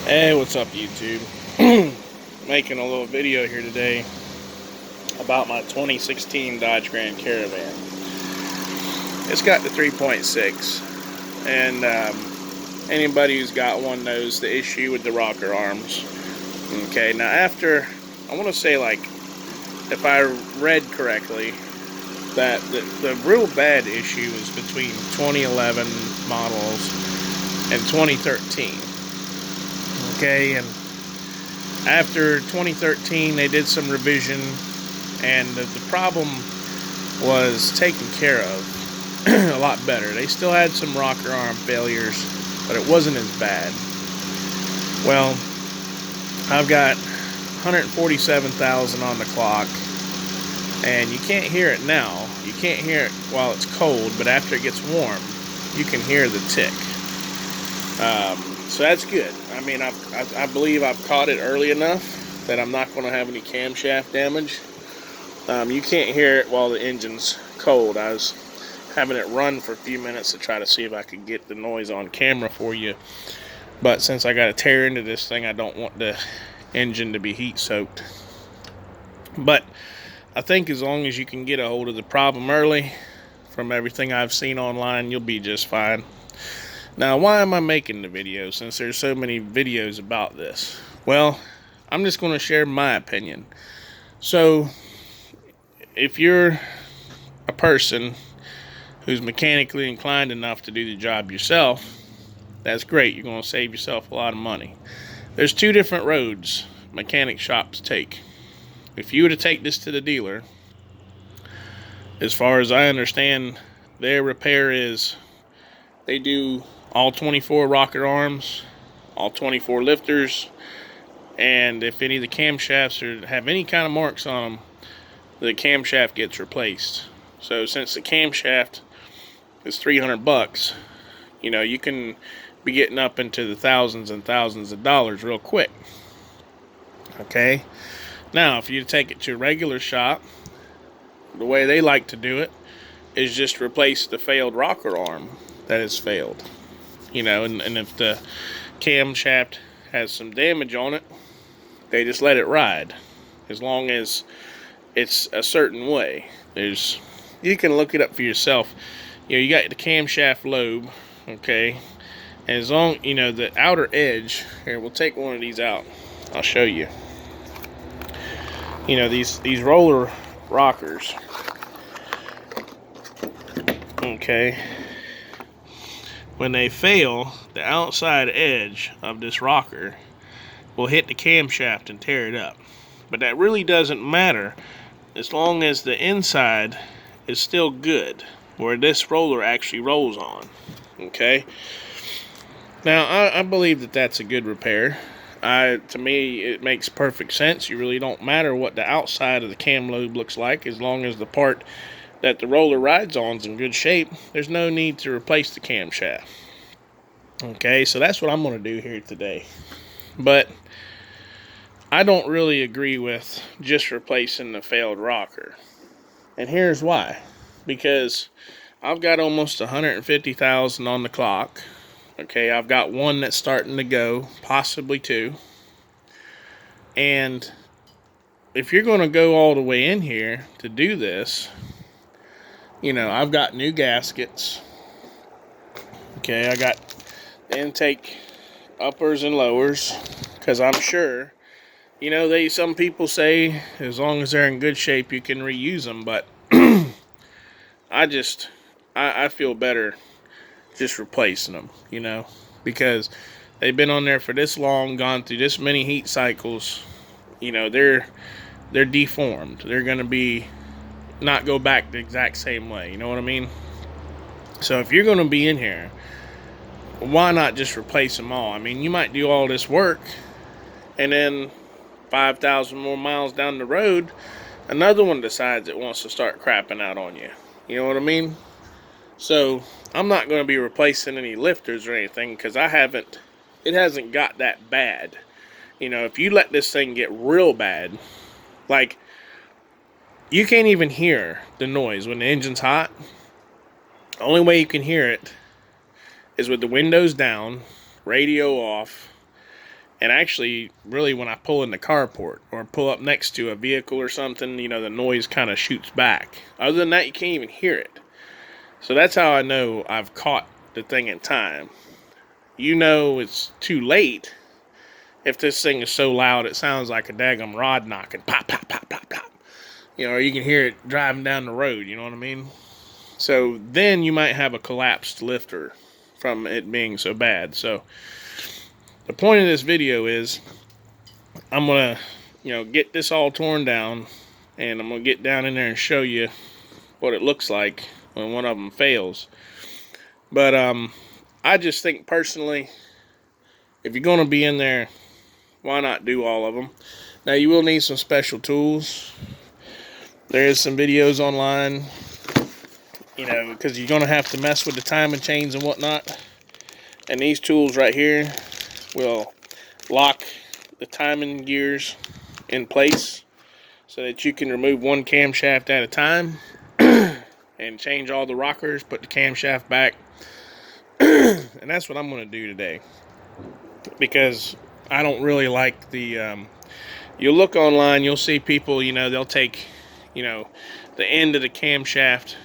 Hey, what's up, YouTube? Making a little video here today about my 2016 Dodge Grand Caravan. It's got the 3.6, and anybody who's got one knows the issue with the rocker arms. Okay, now after, I want to say, like, if I read correctly, that the real bad issue is between 2011 models and 2013. Okay, and after 2013 they did some revision, and the problem was taken care of a lot better. They still had some rocker arm failures, but it wasn't as bad. Well, I've got 147,000 on the clock, and you can't hear it now. You can't hear it while it's cold, but after it gets warm, you can hear the tick. So that's good. I mean, I believe I've caught it early enough that I'm not going to have any camshaft damage. You can't hear it while the engine's cold. I was having it run for a few minutes to try to see if I could get the noise on camera for you. But since I got to tear into this thing, I don't want the engine to be heat soaked. But I think as long as you can get a hold of the problem early, from everything I've seen online, you'll be just fine. Now, why am I making the video since there's so many videos about this? Well, I'm just going to share my opinion. So, if you're a person who's mechanically inclined enough to do the job yourself, that's great. You're going to save yourself a lot of money. There's two different roads mechanic shops take. If you were to take this to the dealer, as far as I understand, their repair is they do all 24 rocker arms, all 24 lifters, and if any of the camshafts have any kind of marks on them, the camshaft gets replaced. So since the camshaft is $300, you know, you can be getting up into the thousands and thousands of dollars real quick. Okay, now if you take it to a regular shop, the way they like to do it is just replace the failed rocker arm that has failed. You know, and if the camshaft has some damage on it, they just let it ride, as long as it's a certain way. You can look it up for yourself. You know, you got the camshaft lobe, okay, and as long, you know, the outer edge here, we'll take one of these out, I'll show you. You know, these roller rockers, okay, when they fail, the outside edge of this rocker will hit the camshaft and tear it up. But that really doesn't matter as long as the inside is still good, where this roller actually rolls on. Okay? Now, I believe that that's a good repair. To me, it makes perfect sense. You really don't matter what the outside of the cam lobe looks like, as long as the part that the roller rides on is in good shape. There's no need to replace the camshaft. Okay, so that's what I'm going to do here today. But I don't really agree with just replacing the failed rocker. And here's why. Because I've got almost 150,000 on the clock. Okay, I've got one that's starting to go, possibly two. And if you're going to go all the way in here to do this, you know, I've got new gaskets. Okay, I got the intake uppers and lowers, because I'm sure, you know, some people say as long as they're in good shape you can reuse them, but I feel better just replacing them, you know, because they've been on there for this long, gone through this many heat cycles. You know, they're deformed. They're going to be not go back the exact same way, you know what I mean? So if you're going to be in here, why not just replace them all? I mean, you might do all this work, and then 5,000 more miles down the road, another one decides it wants to start crapping out on you. You know what I mean? So I'm not going to be replacing any lifters or anything, because it hasn't got that bad. You know, if you let this thing get real bad, like, you can't even hear the noise when the engine's hot. The only way you can hear it is with the windows down, radio off, And actually, really, when I pull in the carport or pull up next to a vehicle or something, you know, the noise kind of shoots back. Other than that, you can't even hear it. So that's how I know I've caught the thing in time. You know it's too late if this thing is so loud it sounds like a daggum rod knocking. Pop, pop, pop, pop, pop. You know, or you can hear it driving down the road, you know what I mean? So then you might have a collapsed lifter from it being so bad. So the point of this video is I'm going to, you know, get this all torn down, and I'm going to get down in there and show you what it looks like when one of them fails. But I just think personally, if you're going to be in there, why not do all of them? Now, you will need some special tools. There is some videos online, you know, because you're going to have to mess with the timing chains and whatnot. And these tools right here will lock the timing gears in place so that you can remove one camshaft at a time and change all the rockers, put the camshaft back. And that's what I'm going to do today, because I don't really like the you'll look online, you'll see people, you know, they'll take, you know, the end of the camshaft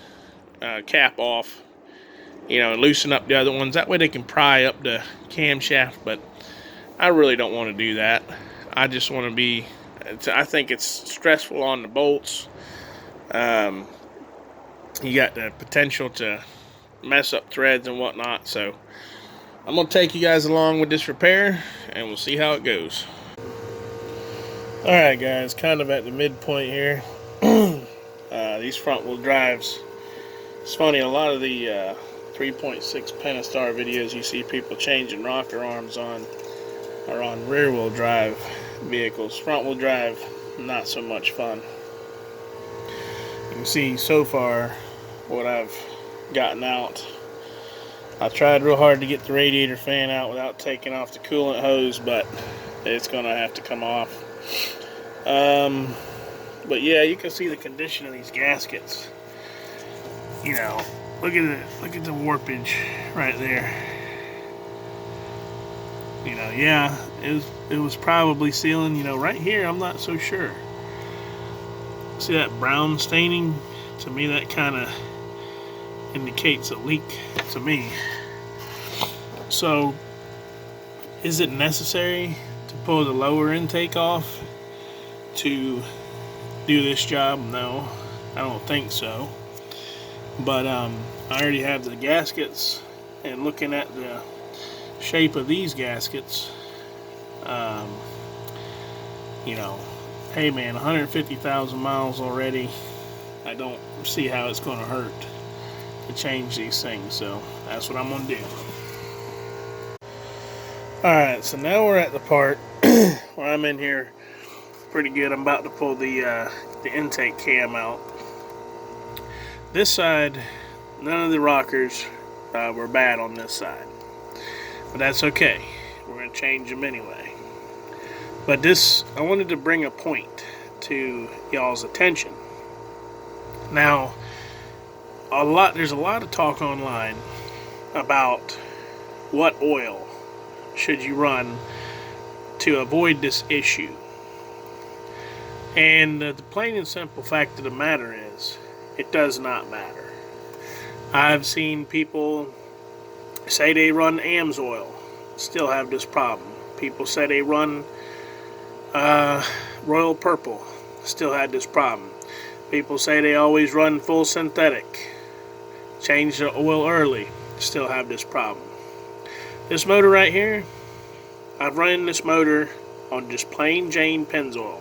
cap off, you know, and loosen up the other ones. That way they can pry up the camshaft, but I really don't want to do that. I just want to be, I think it's stressful on the bolts. You got the potential to mess up threads and whatnot. So I'm going to take you guys along with this repair, and we'll see how it goes. Alright guys, kind of at the midpoint here. These front wheel drives, it's funny, a lot of the 3.6 Pentastar videos you see people changing rocker arms on are on rear wheel drive vehicles. Front wheel drive, not so much fun. You can see so far what I've gotten out. I tried real hard to get the radiator fan out without taking off the coolant hose, but it's going to have to come off. But yeah, you can see the condition of these gaskets. You know, look at the warpage right there. You know, yeah, it was probably sealing. You know, right here, I'm not so sure. See that brown staining? To me, that kind of indicates a leak to me. So, is it necessary to pull the lower intake off to do this job? No, I don't think so. But I already have the gaskets, and looking at the shape of these gaskets, you know, hey man, 150,000 miles already. I don't see how it's going to hurt to change these things, so that's what I'm going to do. Alright, so now we're at the part where I'm in here pretty good. I'm about to pull the intake cam out. This side, none of the rockers were bad on this side, but that's okay. We're going to change them anyway. But this, I wanted to bring a point to y'all's attention. Now, there's a lot of talk online about what oil should you run to avoid this issue. And the plain and simple fact of the matter is, it does not matter. I've seen people say they run Pennzoil, still have this problem. People say they run Royal Purple, still had this problem. People say they always run full synthetic, change the oil early, still have this problem. This motor right here, I've run this motor on just plain Jane Pennzoil.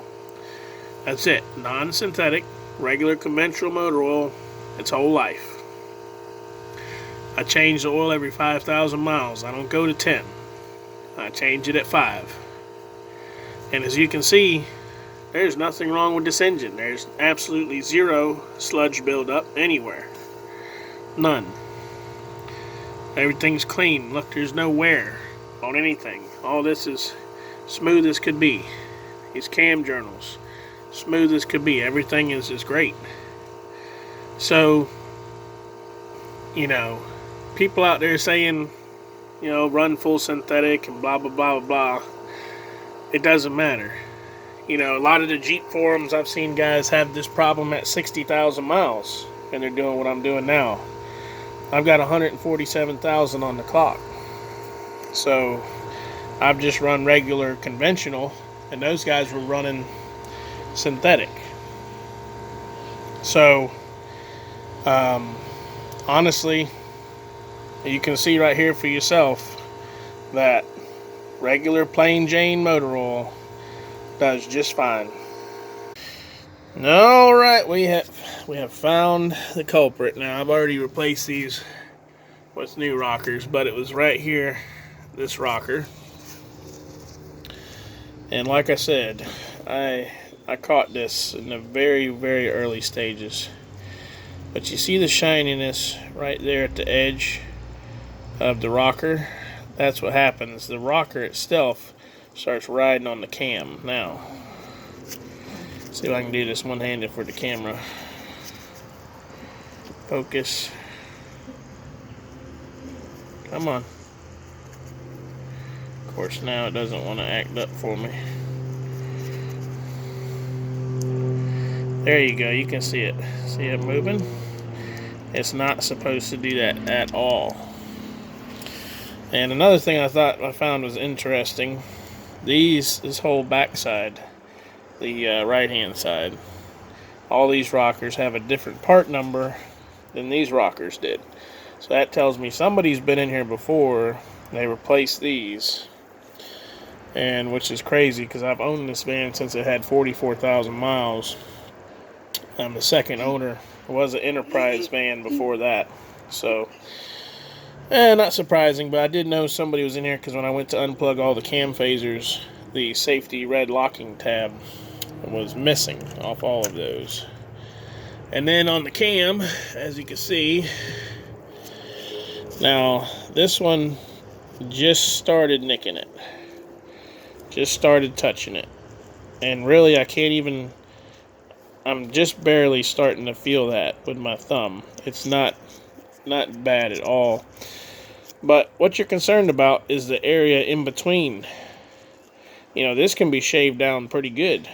That's it, non-synthetic, regular conventional motor oil its whole life. I change the oil every 5,000 miles. I don't go to 10. I change it at 5. And as you can see, there's nothing wrong with this engine. There's absolutely zero sludge buildup anywhere. None. Everything's clean. Look, there's no wear on anything. All this is smooth as could be. These cam journals, smooth as could be. Everything is great. So, you know, people out there saying, you know, run full synthetic and blah, blah, blah, blah, blah. it doesn't matter. You know, a lot of the Jeep forums, I've seen guys have this problem at 60,000 miles, and they're doing what I'm doing now. I've got 147,000 on the clock. So I've just run regular conventional, and those guys were running synthetic. So honestly, you can see right here for yourself that regular plain Jane motor oil does just fine. Alright, we have found the culprit. Now, I've already replaced these with new rockers, but it was right here, this rocker. And like I said, I caught this in the very, very early stages. But you see the shininess right there at the edge of the rocker? That's what happens. The rocker itself starts riding on the cam. Now, see if I can do this one-handed for the camera. Focus. Come on. Of course, now it doesn't want to act up for me. There you go. You can see it. See it moving? It's not supposed to do that at all. And another thing I found was interesting. This whole backside, the right-hand side, all these rockers have a different part number than these rockers did. So that tells me somebody's been in here before. They replaced these, and which is crazy because I've owned this van since it had 44,000 miles. I'm the second owner. It was an Enterprise van before that, so not surprising. But I did know somebody was in here because when I went to unplug all the cam phasers, the safety red locking tab was missing off all of those. And then on the cam, as you can see, now this one just started nicking it, just started touching it, and really I'm just barely starting to feel that with my thumb. It's not bad at all. But what you're concerned about is the area in between. You know, this can be shaved down pretty good,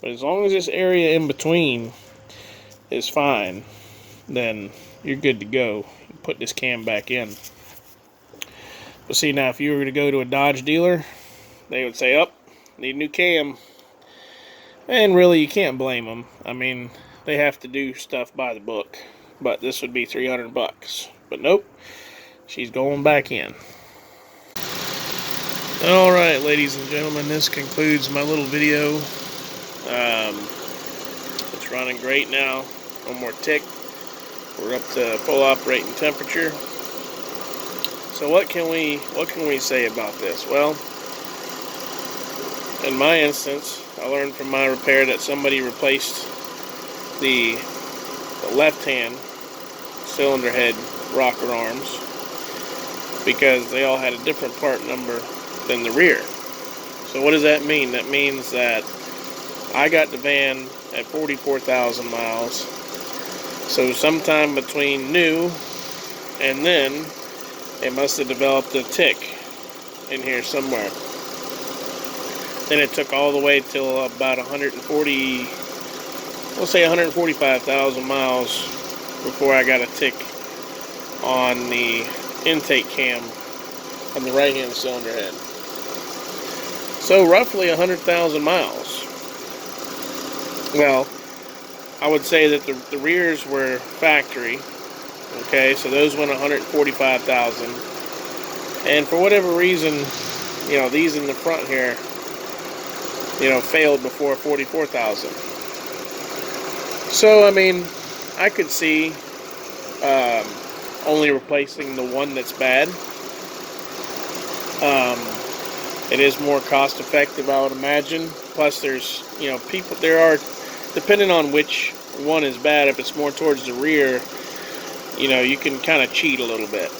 but as long as this area in between is fine, then you're good to go. You can put this cam back in. But see, now if you were to go to a Dodge dealer, they would say, "Oh, need a new cam." And really, you can't blame them. I mean, they have to do stuff by the book. But this would be $300. But nope, she's going back in. Alright, ladies and gentlemen, this concludes my little video. It's running great now. One more tick. We're up to full operating temperature. So what can we say about this? Well, in my instance, I learned from my repair that somebody replaced the left-hand cylinder head rocker arms because they all had a different part number than the rear. So what does that mean? That means that I got the van at 44,000 miles. So sometime between new and then, it must have developed a tick in here somewhere. Then it took all the way till about 145,000 miles before I got a tick on the intake cam on the right hand cylinder head. So roughly 100,000 miles. Well, I would say that the rears were factory. Okay, so those went 145,000. And for whatever reason, you know, these in the front here, you know, failed before 44,000. So, I mean, I could see only replacing the one that's bad. It is more cost effective, I would imagine. Plus, there's, you know, there are, depending on which one is bad, if it's more towards the rear, you know, you can kind of cheat a little bit.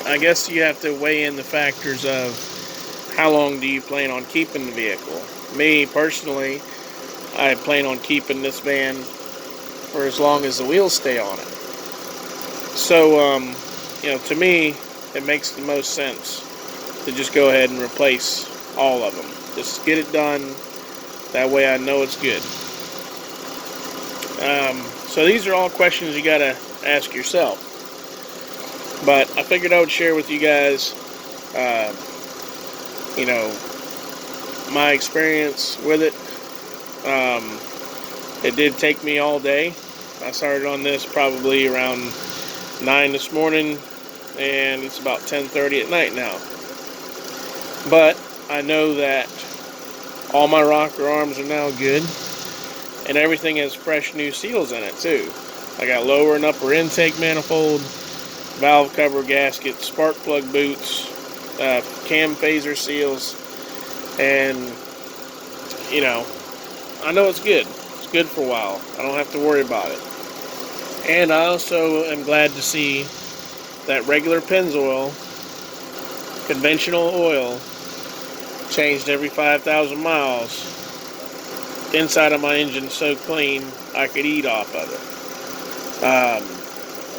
I guess you have to weigh in the factors of how long do you plan on keeping the vehicle. Me, personally, I plan on keeping this van for as long as the wheels stay on it. So, you know, to me, it makes the most sense to just go ahead and replace all of them. Just get it done. That way I know it's good. So these are all questions you gotta ask yourself. But I figured I would share with you guys, you know, my experience with it. It did take me all day. I started on this probably around 9 this morning, and it's about 10:30 at night now. But I know that all my rocker arms are now good, and everything has fresh new seals in it too. I got lower and upper intake manifold, valve cover gasket, spark plug boots, cam phaser seals, and you know, I know it's good. It's good for a while. I don't have to worry about it. And I also am glad to see that regular Pennzoil, conventional oil, changed every 5,000 miles. Inside of my engine so clean I could eat off of it.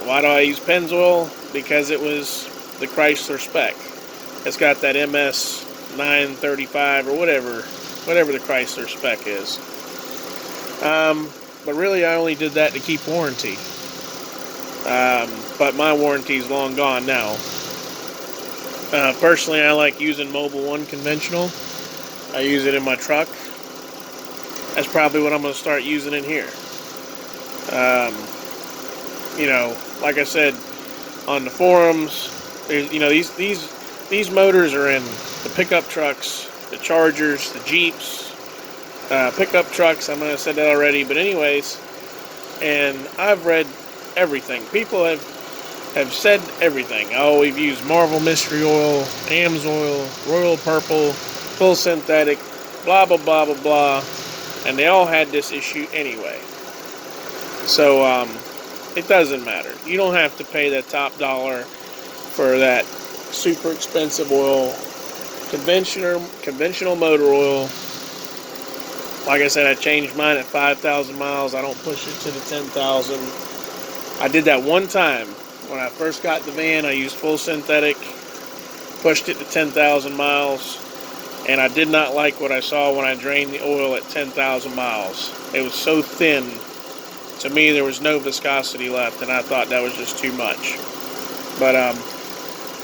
Why do I use Pennzoil? Because it was the Chrysler spec. It's got that MS 935 or whatever the Chrysler spec is. But really I only did that to keep warranty. But my warranty is long gone now. Personally, I like using Mobil 1 conventional. I use it in my truck. That's probably what I'm going to start using in here. You know, like I said on the forums, you know, these motors are in the pickup trucks, the Chargers, the Jeeps, pickup trucks. I might have said that already, but anyways, and I've read everything. People have said everything. Oh, we've used Marvel Mystery Oil, Pennzoil, Royal Purple, full synthetic, blah blah blah blah blah, and they all had this issue anyway. So it doesn't matter. You don't have to pay that top dollar for that super expensive oil. Conventional motor oil. Like I said, I changed mine at 5,000 miles. I don't push it to the 10,000. I did that one time when I first got the van. I used full synthetic, pushed it to 10,000 miles, and I did not like what I saw when I drained the oil at 10,000 miles. It was so thin. To me, there was no viscosity left, and I thought that was just too much. But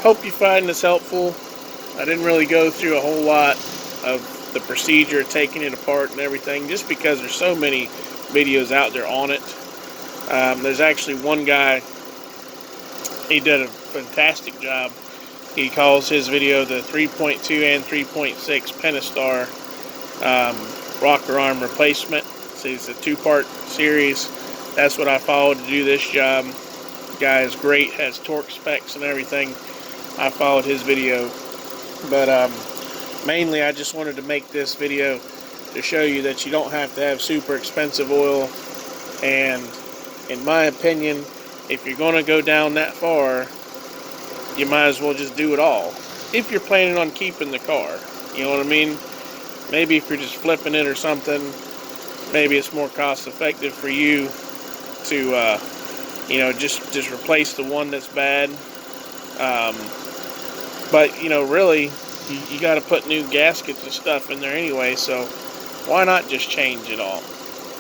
hope you find this helpful. I didn't really go through a whole lot of the procedure, taking it apart and everything, just because there's so many videos out there on it. There's actually one guy, he did a fantastic job. He calls his video the 3.2 and 3.6 Pentastar rocker arm replacement. So it's a two-part series. That's what I followed to do this job. The guy is great, has torque specs and everything. I followed his video. But mainly I just wanted to make this video to show you that you don't have to have super expensive oil. And in my opinion, if you're going to go down that far, you might as well just do it all. If you're planning on keeping the car, you know what I mean? Maybe if you're just flipping it or something, maybe it's more cost effective for you to, you know, just replace the one that's bad. But, you know, really, you got to put new gaskets and stuff in there anyway, so why not just change it all?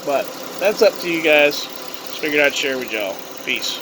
But that's up to you guys. Just figured I'd share with y'all. Peace.